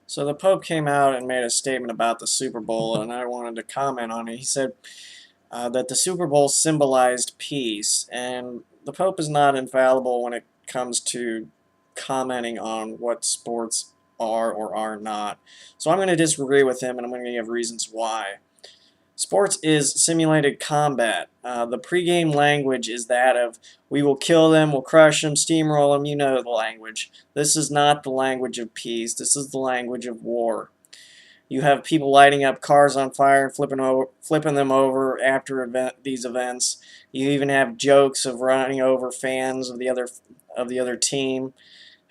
So the Pope came out and made a statement about the Super Bowl, and I wanted to comment on it. He said that the Super Bowl symbolized peace, and the Pope is not infallible when it comes to commenting on what sports are or are not. So I'm going to disagree with him, and I'm going to give reasons why. Sports is simulated combat. The pregame language is that of we will kill them, we'll crush them, steamroll them, you know the language. This is not the language of peace. This is the language of war. You have people lighting up cars on fire and flipping them over after these events. You even have jokes of running over fans of the other team.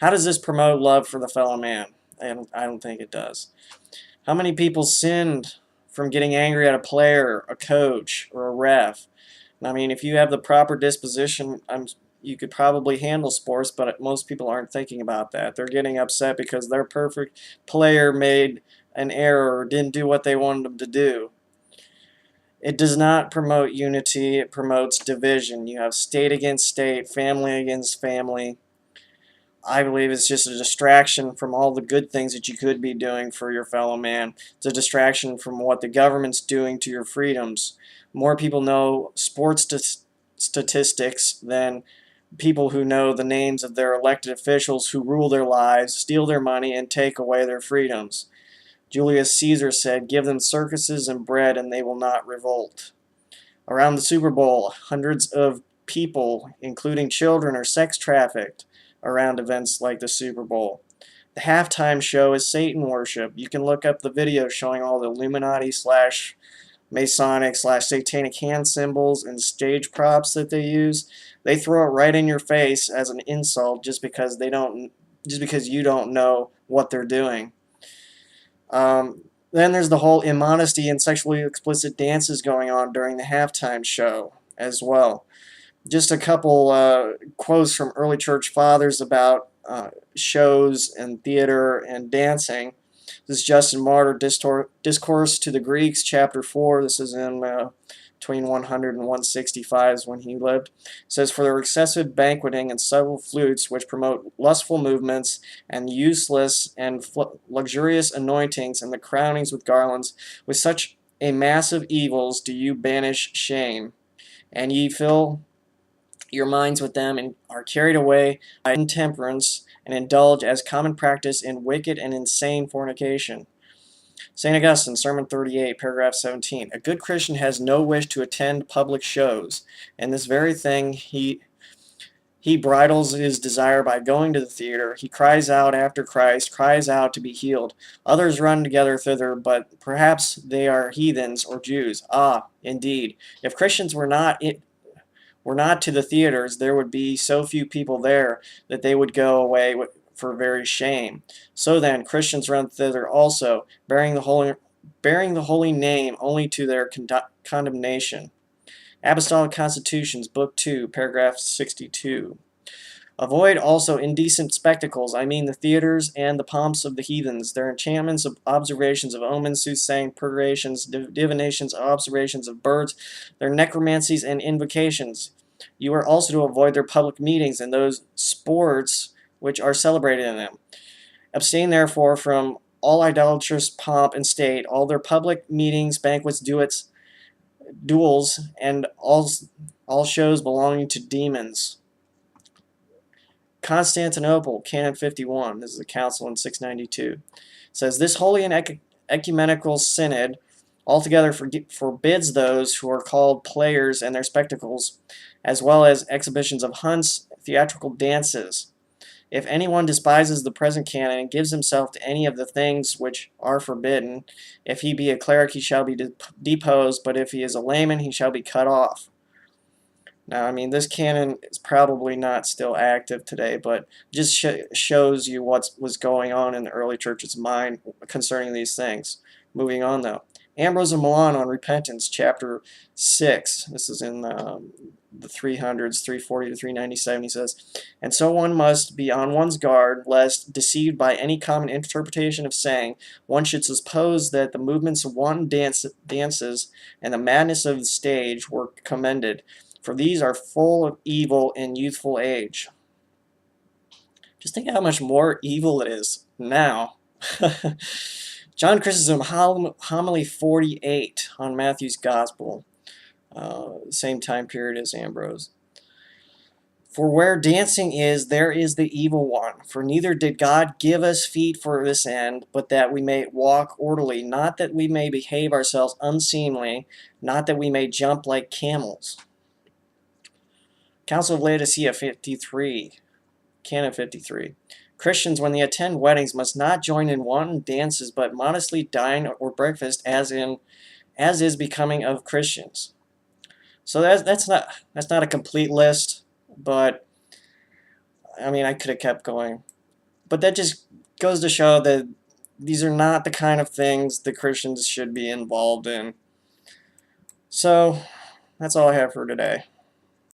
How does this promote love for the fellow man? I don't think it does. How many people sinned from getting angry at a player, a coach, or a ref? I mean, if you have the proper disposition, you could probably handle sports, but most people aren't thinking about that. They're getting upset because their perfect player made an error or didn't do what they wanted them to do. It does not promote unity, it promotes division. You have state against state, family against family. I believe it's just a distraction from all the good things that you could be doing for your fellow man. It's a distraction from what the government's doing to your freedoms. More people know sports statistics than people who know the names of their elected officials who rule their lives, steal their money, and take away their freedoms. Julius Caesar said, "Give them circuses and bread, and they will not revolt." Around the Super Bowl, hundreds of people, including children, are sex trafficked around events like the Super Bowl. The halftime show is Satan worship. You can look up the video showing all the Illuminati slash Masonic slash satanic hand symbols and stage props that they use. They throw it right in your face as an insult just because you don't know what they're doing. Then there's the whole immodesty and sexually explicit dances going on during the halftime show as well. Just a couple quotes from early church fathers about shows and theater and dancing. This is Justin Martyr, Discourse to the Greeks, chapter 4. This is in between 100 and 165 is when he lived. It says, "For their excessive banqueting and subtle flutes, which promote lustful movements and useless and luxurious anointings and the crownings with garlands, with such a mass of evils do you banish shame. And ye fill your minds with them and are carried away by intemperance and indulge as common practice in wicked and insane fornication." St. Augustine, Sermon 38, paragraph 17. "A good Christian has no wish to attend public shows, and this very thing he bridles his desire by going to the theater. He cries out after Christ, cries out to be healed. Others run together thither, but perhaps they are heathens or Jews. Ah, indeed, if Christians were not to the theaters, there would be so few people there that they would go away for very shame. So then, Christians run thither also, bearing the holy name only to their condemnation." Apostolic Constitutions, Book 2, paragraph 62. "Avoid also indecent spectacles, I mean the theaters and the pomps of the heathens, their enchantments, observations of omens, soothsaying, purgations, divinations, observations of birds, their necromancies and invocations. You are also to avoid their public meetings and those sports which are celebrated in them. Abstain therefore from all idolatrous pomp and state, all their public meetings, banquets, duels, and all shows belonging to demons." Constantinople, Canon 51, this is a council in 692, says, "This holy and ecumenical synod altogether forbids those who are called players and their spectacles, as well as exhibitions of hunts, theatrical dances. If anyone despises the present canon and gives himself to any of the things which are forbidden, if he be a cleric, he shall be deposed, but if he is a layman, he shall be cut off." Now, I mean, this canon is probably not still active today, but just shows you what was going on in the early church's mind concerning these things. Moving on, though. Ambrose of Milan on repentance, chapter 6. This is in the 300s, 340 to 397. He says, "And so one must be on one's guard, lest, deceived by any common interpretation of saying, one should suppose that the movements of wanton dances and the madness of the stage were commended. For these are full of evil in youthful age." Just think how much more evil it is now John Chrysostom, homily 48 on Matthew's Gospel, same time period as Ambrose. For where dancing is, there is the evil one. For neither did God give us feet for this end, but that we may walk orderly, not that we may behave ourselves unseemly, not that we may jump like camels. Council of Laodicea 53, Canon 53. Christians, when they attend weddings, must not join in wanton dances, but modestly dine or breakfast as is becoming of Christians. So that's not a complete list, but I mean I could have kept going. But that just goes to show that these are not the kind of things that Christians should be involved in. So that's all I have for today.